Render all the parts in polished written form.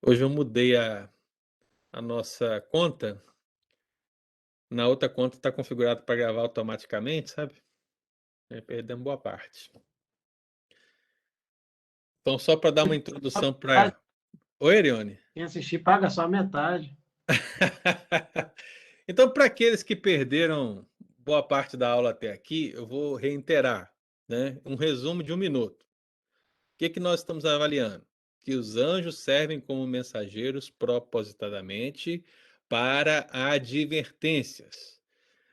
Hoje eu mudei a nossa conta, na outra conta está configurado para gravar automaticamente, sabe, aí perdemos boa parte. Então só para dar uma introdução Metade, para oi, Erione. quem assistir paga só a metade. Então para aqueles que perderam boa parte da aula até aqui, eu vou reiterar, né, um resumo de 1 minuto. O que que nós estamos avaliando? Que os anjos servem como mensageiros propositadamente para advertências.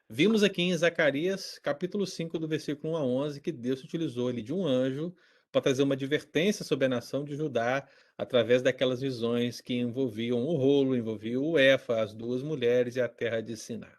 Vimos aqui em Zacarias, capítulo 5, do versículo 1 a 11, que Deus utilizou ali de um anjo para trazer uma advertência sobre a nação de Judá, através daquelas visões que envolviam o rolo, envolviam o Efa, as duas mulheres e a terra de Siná.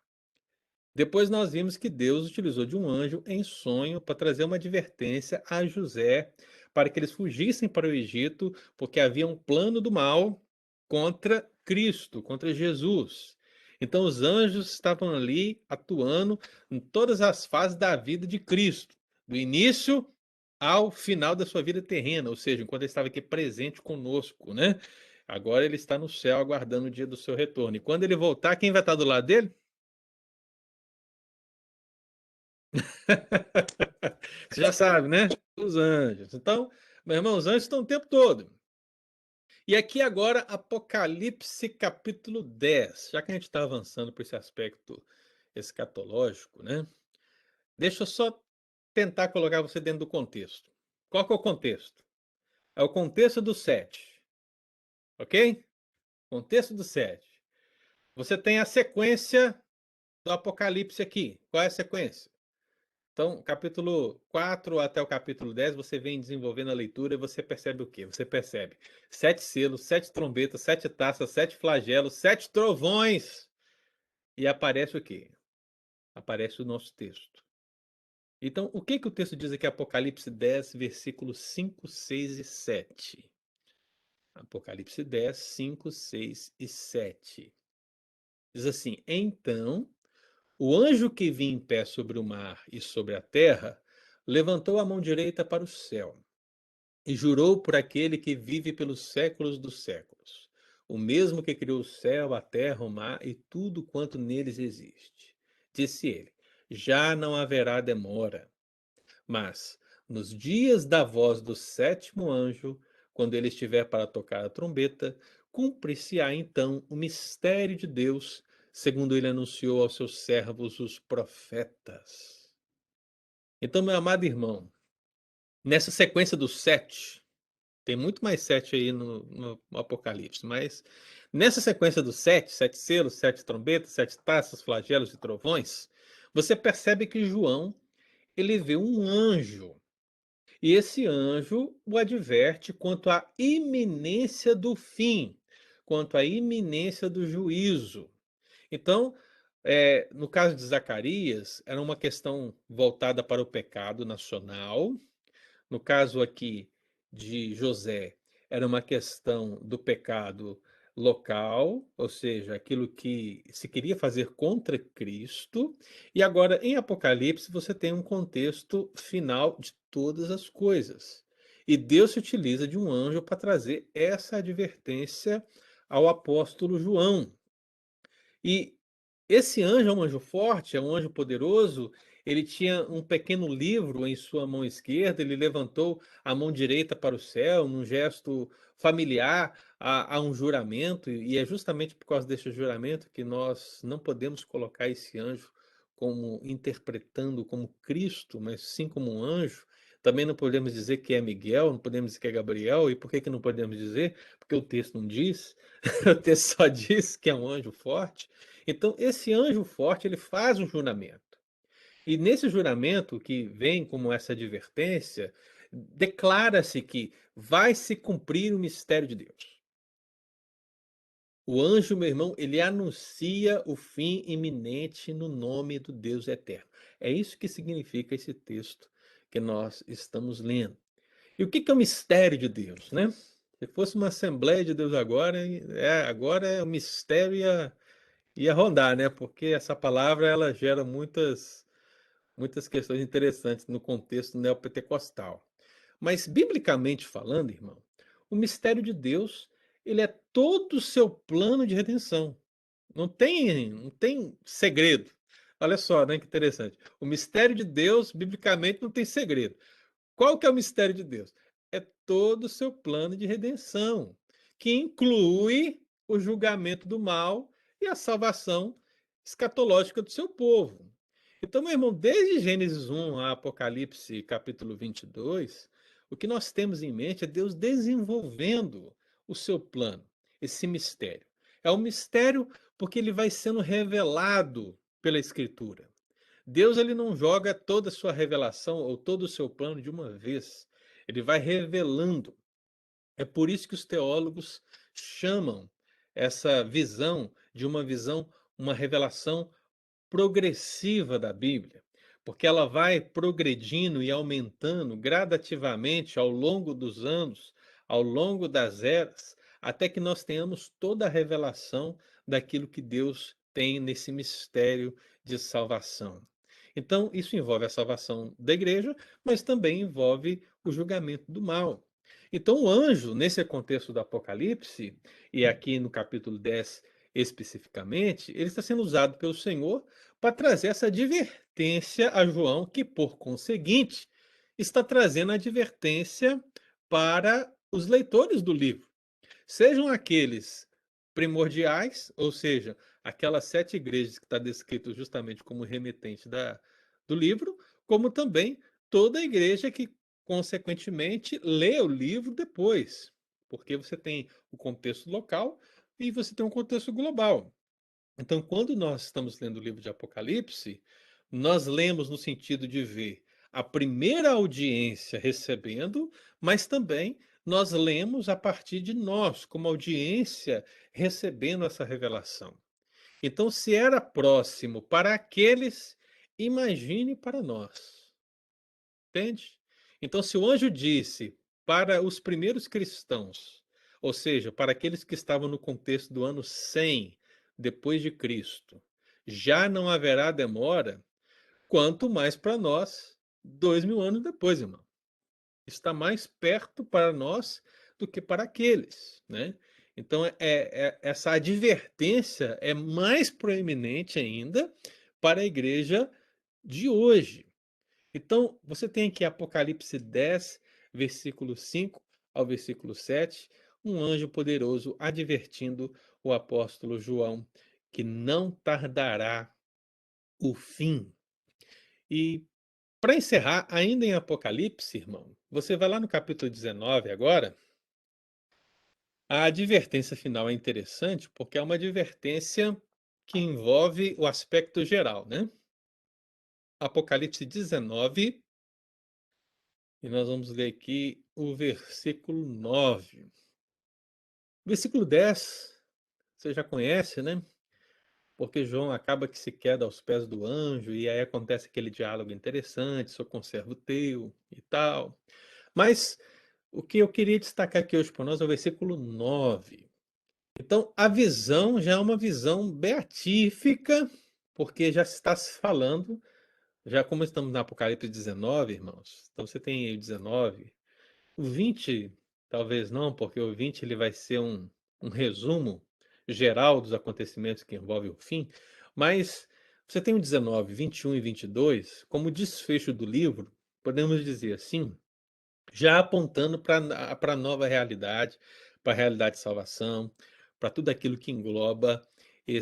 Depois nós vimos que Deus utilizou de um anjo em sonho para trazer uma advertência a José, para que eles fugissem para o Egito, porque havia um plano do mal contra Cristo, contra Jesus. Então os anjos estavam ali atuando em todas as fases da vida de Cristo, do início ao final da sua vida terrena, ou seja, enquanto ele estava aqui presente conosco, né? Agora ele está no céu aguardando o dia do seu retorno. E quando ele voltar, quem vai estar do lado dele? Você já sabe, né? Os anjos. Então, meu irmão, os anjos estão o tempo todo. E aqui agora, Apocalipse capítulo 10. Já que a gente está avançando por esse aspecto escatológico, né? Deixa eu só tentar colocar você dentro do contexto. Qual que é o contexto? É o contexto do 7, ok? Contexto do 7. Você tem a sequência do Apocalipse aqui. Qual é a sequência? Então, capítulo 4 até o capítulo 10, você vem desenvolvendo a leitura e você percebe o quê? Você percebe 7 selos, 7 trombetas, 7 taças, 7 flagelos, 7 trovões. E aparece o quê? Aparece o nosso texto. Então, o que que o texto diz aqui, Apocalipse 10, versículos 5, 6 e 7? Apocalipse 10, 5, 6 e 7. Diz assim: Então o anjo que vinha em pé sobre o mar e sobre a terra levantou a mão direita para o céu e jurou por aquele que vive pelos séculos dos séculos, o mesmo que criou o céu, a terra, o mar e tudo quanto neles existe. Disse ele: Já não haverá demora, mas nos dias da voz do sétimo anjo, quando ele estiver para tocar a trombeta, cumprir-se-á então o mistério de Deus, segundo ele anunciou aos seus servos os profetas. Então, meu amado irmão, nessa sequência dos 7, tem muito mais 7 aí no Apocalipse, mas nessa sequência dos 7, 7 selos, 7 trombetas, 7 taças, flagelos e trovões, você percebe que João, ele vê um anjo. E esse anjo o adverte quanto à iminência do fim, quanto à iminência do juízo. Então, no caso de Zacarias, era uma questão voltada para o pecado nacional. No caso aqui de José, era uma questão do pecado local, ou seja, aquilo que se queria fazer contra Cristo. E agora, em Apocalipse, você tem um contexto final de todas as coisas. E Deus se utiliza de um anjo para trazer essa advertência ao apóstolo João. E esse anjo é um anjo forte, é um anjo poderoso. Ele tinha um pequeno livro em sua mão esquerda, ele levantou a mão direita para o céu, num gesto familiar a um juramento, e é justamente por causa desse juramento que nós não podemos colocar esse anjo como interpretando como Cristo, mas sim como um anjo. Também não podemos dizer que é Miguel, não podemos dizer que é Gabriel, e por que que não podemos dizer? Porque o texto não diz, o texto só diz que é um anjo forte. Então, esse anjo forte, ele faz um juramento. E nesse juramento, que vem como essa advertência, declara-se que vai se cumprir o mistério de Deus. O anjo, meu irmão, ele anuncia o fim iminente no nome do Deus eterno. É isso que significa esse texto que nós estamos lendo. E o que que é o mistério de Deus, né? Se fosse uma Assembleia de Deus agora, agora é o mistério ia rondar, né? Porque essa palavra ela gera muitas questões interessantes no contexto neopentecostal. Mas biblicamente falando, irmão, o mistério de Deus ele é todo o seu plano de redenção. Não tem segredo. Olha só, né, que interessante. O mistério de Deus, biblicamente, não tem segredo. Qual que é o mistério de Deus? É todo o seu plano de redenção, que inclui o julgamento do mal e a salvação escatológica do seu povo. Então, meu irmão, desde Gênesis 1 a Apocalipse capítulo 22, o que nós temos em mente é Deus desenvolvendo o seu plano, esse mistério. É um mistério porque ele vai sendo revelado pela Escritura. Deus ele não joga toda a sua revelação ou todo o seu plano de uma vez. Ele vai revelando. É por isso que os teólogos chamam essa visão de uma visão, uma revelação progressiva da Bíblia, porque ela vai progredindo e aumentando gradativamente ao longo dos anos, ao longo das eras, até que nós tenhamos toda a revelação daquilo que Deus tem nesse mistério de salvação. Então, isso envolve a salvação da igreja, mas também envolve o julgamento do mal. Então, o anjo, nesse contexto do Apocalipse, e aqui no capítulo 10 especificamente, ele está sendo usado pelo Senhor para trazer essa advertência a João, que por conseguinte está trazendo advertência para os leitores do livro. Sejam aqueles primordiais, ou seja, aquelas 7 igrejas que está descrito justamente como remetente do livro, como também toda a igreja que consequentemente lê o livro depois, porque você tem o contexto local e você tem um contexto global. Então, quando nós estamos lendo o livro de Apocalipse, nós lemos no sentido de ver a primeira audiência recebendo, mas também nós lemos a partir de nós, como audiência, recebendo essa revelação. Então, se era próximo para aqueles, imagine para nós. Entende? Então, se o anjo disse para os primeiros cristãos, ou seja, para aqueles que estavam no contexto do ano 100 depois de Cristo, já não haverá demora, quanto mais para nós, 2000 anos depois, irmão. Está mais perto para nós do que para aqueles, né? Então, essa advertência é mais proeminente ainda para a igreja de hoje. Então, você tem aqui Apocalipse 10, versículo 5 ao versículo 7, um anjo poderoso advertindo o apóstolo João que não tardará o fim. E para encerrar, ainda em Apocalipse, irmão, você vai lá no capítulo 19 agora. A advertência final é interessante porque é uma advertência que envolve o aspecto geral, né? Apocalipse 19, e nós vamos ler aqui o versículo 9. Versículo 10, você já conhece, né? Porque João acaba que se queda aos pés do anjo, e aí acontece aquele diálogo interessante, sou conservo teu e tal. Mas o que eu queria destacar aqui hoje para nós é o versículo 9. Então, a visão já é uma visão beatífica, porque já está se falando, já como estamos na Apocalipse 19, irmãos, então você tem aí o 19, o 20, talvez não, porque o 20 ele vai ser um resumo geral dos acontecimentos que envolvem o fim, mas você tem o 19, 21 e 22, como desfecho do livro, podemos dizer assim, já apontando para a nova realidade, para a realidade de salvação, para tudo aquilo que engloba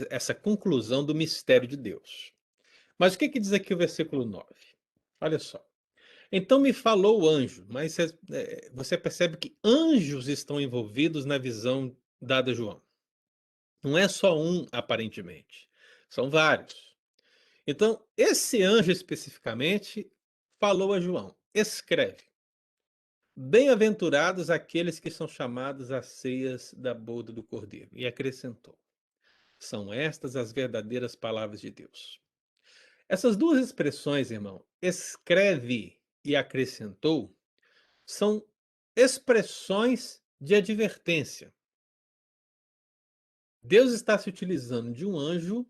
essa conclusão do mistério de Deus. Mas o que diz aqui o versículo 9? Olha só. Então me falou o anjo, mas você percebe que anjos estão envolvidos na visão dada a João. Não é só um, aparentemente, são vários. Então, esse anjo especificamente falou a João: escreve. Bem-aventurados aqueles que são chamados às ceias da boda do Cordeiro. E acrescentou: são estas as verdadeiras palavras de Deus. Essas duas expressões, irmão, escreve e acrescentou, são expressões de advertência. Deus está se utilizando de um anjo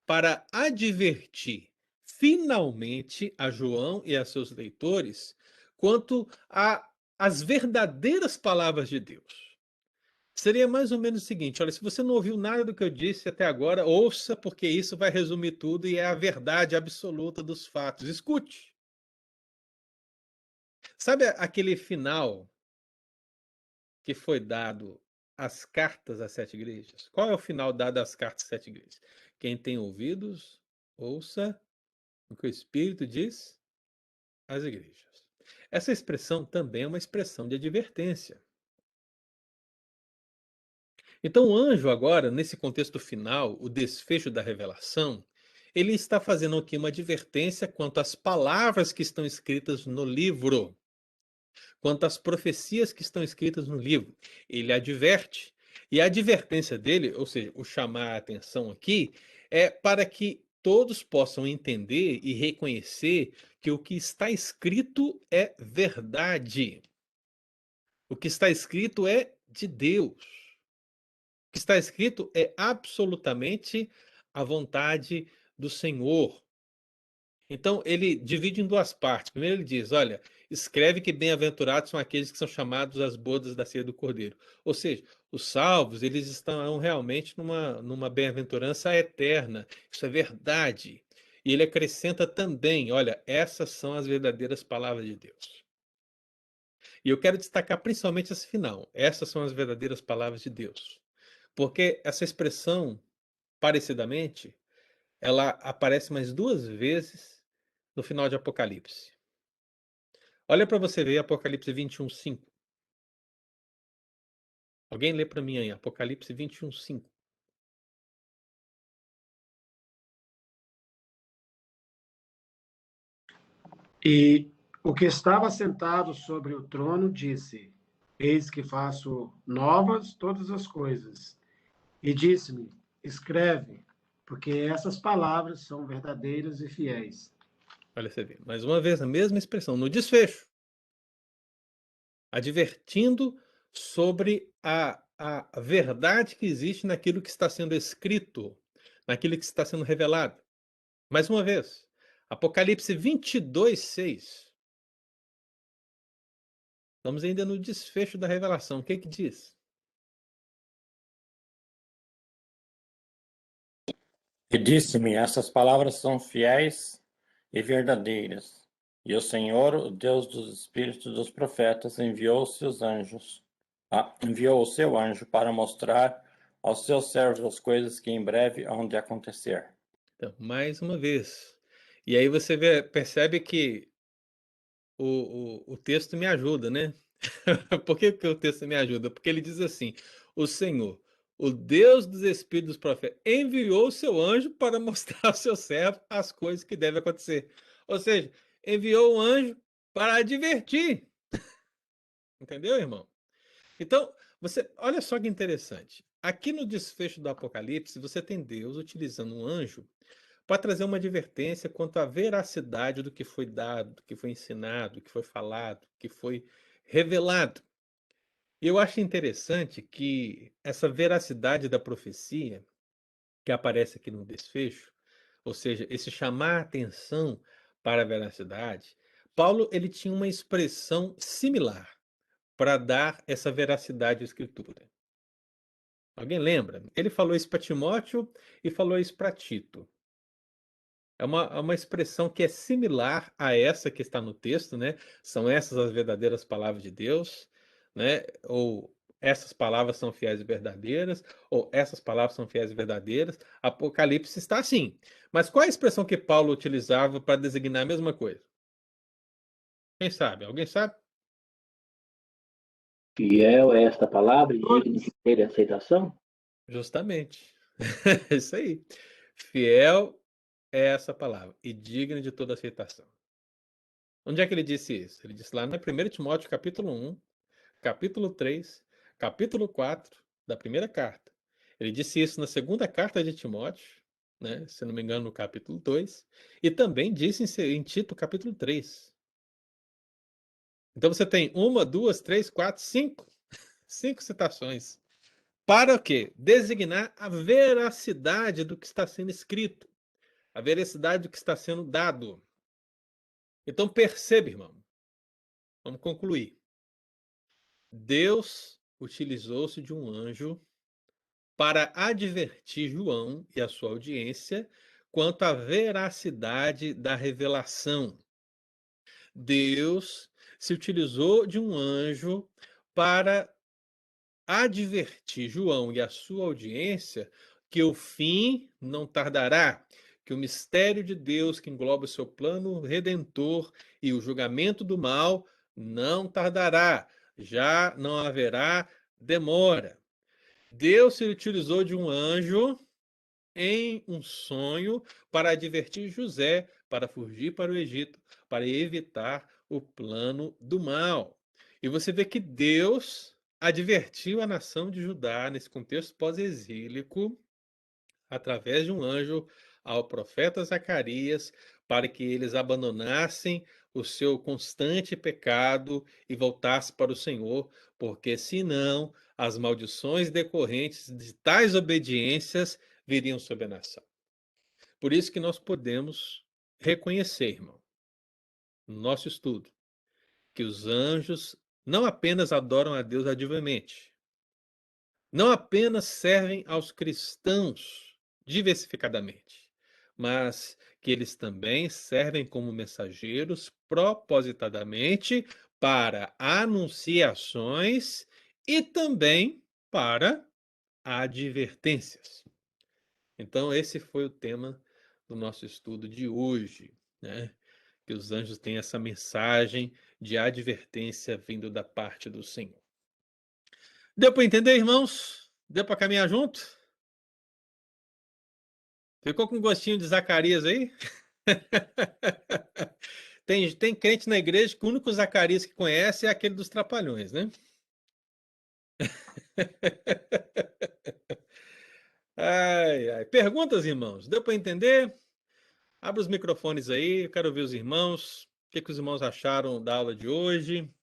para advertir finalmente a João e a seus leitores quanto às verdadeiras palavras de Deus. Seria mais ou menos o seguinte: olha, se você não ouviu nada do que eu disse até agora, ouça, porque isso vai resumir tudo e é a verdade absoluta dos fatos. Escute. Sabe aquele final que foi dado às cartas às 7 igrejas? Qual é o final dado às cartas às 7 igrejas? Quem tem ouvidos, ouça o que o Espírito diz às igrejas. Essa expressão também é uma expressão de advertência. Então, o anjo, agora, nesse contexto final, o desfecho da revelação, ele está fazendo aqui uma advertência quanto às palavras que estão escritas no livro, quanto às profecias que estão escritas no livro. Ele adverte. E a advertência dele, ou seja, o chamar a atenção aqui, é para que todos possam entender e reconhecer que o que está escrito é verdade. O que está escrito é de Deus. O que está escrito é absolutamente a vontade do Senhor. Então, ele divide em duas partes. Primeiro, ele diz: olha, escreve que bem-aventurados são aqueles que são chamados às bodas da ceia do Cordeiro. Ou seja, os salvos, eles estão realmente numa bem-aventurança eterna. Isso é verdade. E ele acrescenta também: olha, essas são as verdadeiras palavras de Deus. E eu quero destacar principalmente esse final. Essas são as verdadeiras palavras de Deus. Porque essa expressão, parecidamente, ela aparece mais duas vezes no final de Apocalipse. Olha para você ver Apocalipse 21:5. Alguém lê para mim aí, Apocalipse 21:5. E o que estava sentado sobre o trono disse: Eis que faço novas todas as coisas. E disse-me: Escreve, porque essas palavras são verdadeiras e fiéis. Olha você vê, mais uma vez a mesma expressão, no desfecho, advertindo sobre a verdade que existe naquilo que está sendo escrito, naquilo que está sendo revelado. Mais uma vez, Apocalipse 22:6. Estamos ainda no desfecho da revelação. O que que diz? E disse-me: Essas palavras são fiéis e verdadeiras. E o Senhor, o Deus dos espíritos dos profetas, enviou o seu anjo para mostrar aos seus servos as coisas que em breve hão de acontecer. Então, mais uma vez. E aí você percebe que o texto me ajuda, né? Por que que o texto me ajuda? Porque ele diz assim: o Senhor, o Deus dos Espíritos dos Profetas, enviou o seu anjo para mostrar ao seu servo as coisas que devem acontecer. Ou seja, enviou o anjo para advertir. Entendeu, irmão? Então, você, olha só que interessante. Aqui no desfecho do Apocalipse, você tem Deus utilizando um anjo para trazer uma advertência quanto à veracidade do que foi dado, do que foi ensinado, do que foi falado, do que foi revelado. E eu acho interessante que essa veracidade da profecia, que aparece aqui no desfecho, ou seja, esse chamar a atenção para a veracidade, Paulo ele tinha uma expressão similar para dar essa veracidade à escritura. Alguém lembra? Ele falou isso para Timóteo e falou isso para Tito. É uma expressão que é similar a essa que está no texto, né? São essas as verdadeiras palavras de Deus, né? Ou essas palavras são fiéis e verdadeiras, ou essas palavras são fiéis e verdadeiras. Apocalipse está assim. Mas qual é a expressão que Paulo utilizava para designar a mesma coisa? Quem sabe? Alguém sabe? Fiel é esta palavra e digno de ter aceitação? Justamente. É isso aí. Fiel é essa palavra e digna de toda aceitação. Onde é que ele disse isso? Ele disse lá na 1 Timóteo capítulo 1, capítulo 3, capítulo 4 da primeira carta. Ele disse isso na segunda carta de Timóteo, né, se não me engano, no capítulo 2, e também disse em Tito, capítulo 3. Então você tem uma, duas, três, quatro, cinco. Cinco citações. Para o quê? Designar a veracidade do que está sendo escrito, a veracidade do que está sendo dado. Então perceba, irmão. Vamos concluir. Deus utilizou-se de um anjo para advertir João e a sua audiência quanto à veracidade da revelação. Deus se utilizou de um anjo para advertir João e a sua audiência que o fim não tardará, que o mistério de Deus que engloba o seu plano redentor e o julgamento do mal não tardará, já não haverá demora. Deus se utilizou de um anjo em um sonho para advertir José para fugir para o Egito, para evitar o plano do mal. E você vê que Deus advertiu a nação de Judá nesse contexto pós-exílico através de um anjo ao profeta Zacarias para que eles abandonassem o seu constante pecado e voltassem para o Senhor, porque senão as maldições decorrentes de tais obediências viriam sobre a nação. Por isso que nós podemos reconhecer, irmão, no nosso estudo, que os anjos não apenas adoram a Deus ativamente, não apenas servem aos cristãos diversificadamente, mas que eles também servem como mensageiros propositadamente para anunciações e também para advertências. Então, esse foi o tema do nosso estudo de hoje, né? Que os anjos têm essa mensagem de advertência vindo da parte do Senhor. Deu para entender, irmãos? Deu para caminhar junto? Ficou com gostinho de Zacarias aí? Tem crente na igreja que o único Zacarias que conhece é aquele dos Trapalhões, né? Ai, ai. Perguntas, irmãos? Deu para entender? Abre os microfones aí, eu quero ver os irmãos. O que os irmãos acharam da aula de hoje?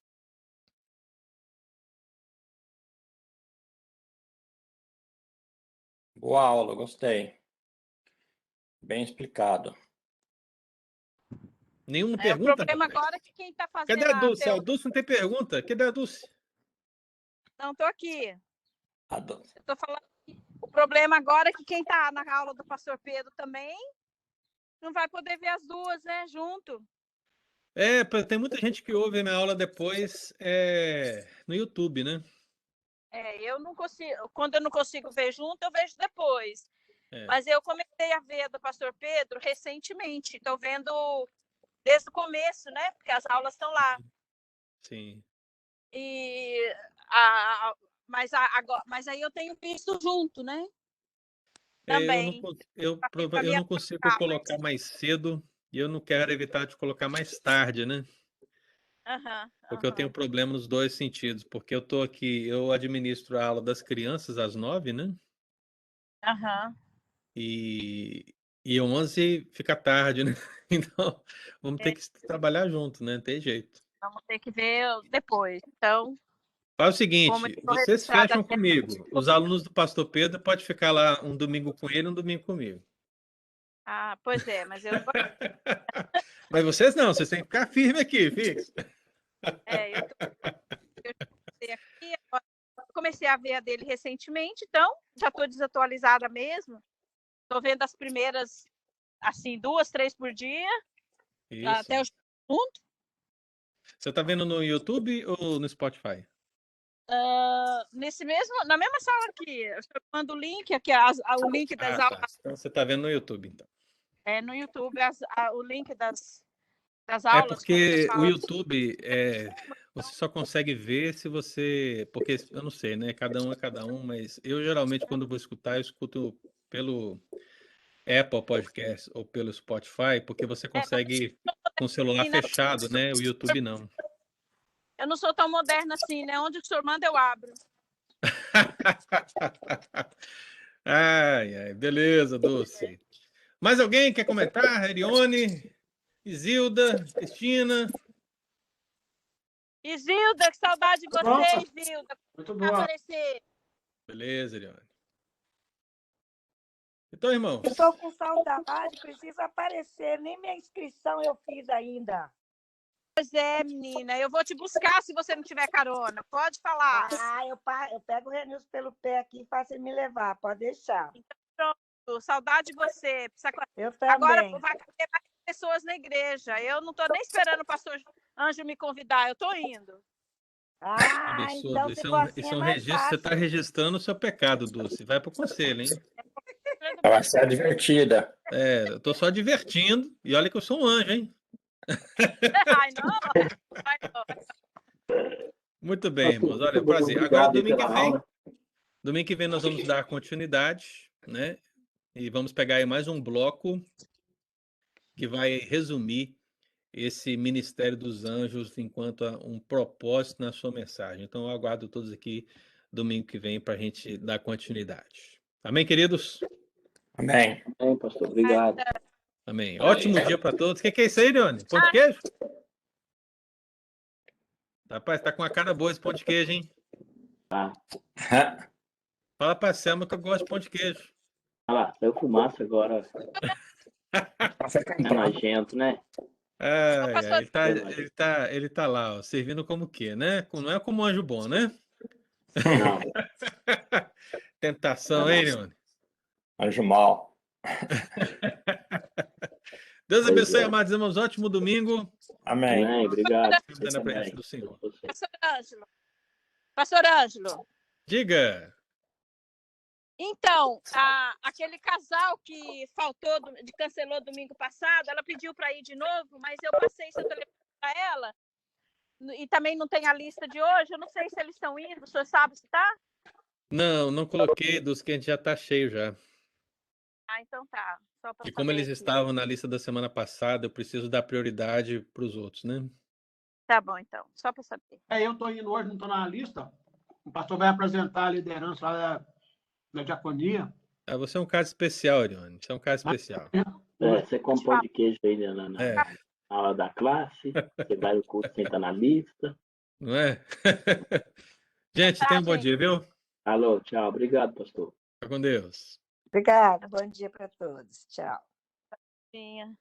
Boa aula, gostei. Bem explicado. Nenhuma O pergunta? problema agora é que quem está Cadê fazendo a Dulce? A Dulce não tem pergunta. Cadê a Dulce? Não, estou aqui. Ado- Eu tô falando que o problema agora é que quem está na aula do pastor Pedro também não vai poder ver as duas, né, junto. É, tem muita gente que ouve a minha aula depois no YouTube, né? Eu não consigo, quando eu não consigo ver junto, eu vejo depois. É, Mas eu comecei a ver a do pastor Pedro recentemente. Estou vendo desde o começo, né? Porque as aulas estão lá. sim. E mas aí eu tenho visto junto, né? Eu não, Também. Para eu me não consigo atualizar, colocar mais cedo e eu não quero evitar de colocar mais tarde, né? Porque eu tenho Aham. problema nos dois sentidos. Porque eu tô aqui, eu administro a aula das crianças às 9, né? Aham. E 11 fica tarde, né? Então, vamos ter que trabalhar junto, né? Não tem jeito. Vamos ter que ver depois. Então, Faz o como eu seguinte, estou vocês registrada fecham até. comigo. Os alunos do Pastor Pedro podem ficar lá um domingo com ele, um domingo comigo. Ah, pois é, mas eu Mas vocês não, vocês têm que ficar firme aqui, fixo. eu comecei aqui, agora comecei a ver a dele recentemente, então já estou desatualizada mesmo. Estou vendo as primeiras, assim, 2, 3 por dia, Isso. até o junto. Você está vendo no YouTube ou no Spotify? Na mesma sala aqui, eu mando o link aqui, o link das Ah, tá. aulas. Então você está vendo no YouTube, então. No YouTube, o link das É aulas, como vocês porque o falam. YouTube você só consegue ver se você. Porque eu não sei, né? Cada um é cada um, mas eu geralmente, quando vou escutar, eu escuto pelo Apple Podcast ou pelo Spotify, porque você consegue com o celular Assim, né? fechado, né? O YouTube não. Eu não sou tão moderna assim, né? Onde o senhor manda, eu abro. Ai, ai, beleza, Dulce. Mais alguém quer comentar? Erione, Isilda, Cristina? Isilda, que saudade de você, Isilda. Muito Vai boa. aparecer. Beleza, Erione. Então, irmãos. Eu estou com saudade, preciso aparecer. Nem minha inscrição eu fiz ainda. Pois é, menina. Eu vou te buscar se você não tiver carona. Pode falar. Eu pego o Renilson pelo pé aqui e faço ele me levar. Pode deixar. Saudade de você. Eu também. Agora vai ter mais pessoas na igreja. Eu não estou nem esperando o pastor Ângelo me convidar. Eu estou indo. Absurdo. Então, Isso se é for um, assim, isso é é um mais registro. Você está fácil. registrando o seu pecado, Dulce. Vai para o conselho, hein? Vai ser divertida. Eu tô só divertindo. E olha que eu sou um anjo, hein? Ai, não. Ai, não. Muito bem, irmãos. Olha, Muito bom, prazer. Agora, obrigado aí pela aula. domingo que vem nós vamos dar continuidade, né? E vamos pegar aí mais um bloco que vai resumir esse ministério dos anjos enquanto um propósito na sua mensagem. Então, eu aguardo todos aqui domingo que vem para a gente dar continuidade. Amém, queridos? Amém. Bem, pastor, obrigado. Amém. Ótimo dia para todos. O que é isso aí, Leone? Pão de queijo? Rapaz, tá com uma cara boa esse pão de queijo, hein? Fala pra Selma que eu gosto de pão de queijo. Olha lá, saiu fumaça agora. É nojento, né? Ele tá lá, ó, servindo como o quê, né? Não é como um anjo bom, né? Não, Tentação, hein, Leone? Anjo mal. Deus Pois abençoe, é. amados irmãos. Ótimo domingo. Amém. Amém, obrigado. Fique na presença do Senhor. Você. Pastor Ângelo. Diga. Então, aquele casal que faltou, cancelou domingo passado, ela pediu para ir de novo, mas eu passei seu telefone para ela e também não tem a lista de hoje. Eu não sei se eles estão indo. O senhor sabe se tá? Não coloquei dos que a gente já tá cheio já. Então tá. Só pra E como saber eles aqui. estavam na lista da semana passada, eu preciso dar prioridade para os outros, né? Tá bom, então. Só para saber. Eu estou indo hoje, não estou na lista. O pastor vai apresentar a liderança lá da diaconia. Você é um caso especial, Ariane. Você é um caso especial. Você come pão de queijo aí na aula da classe, você vai no curso sem estar na lista. Não é? Gente, tenha um bom dia, viu? Alô, tchau. Obrigado, pastor. Fica com Deus. Obrigada. Bom dia para todos. Tchau. Sim.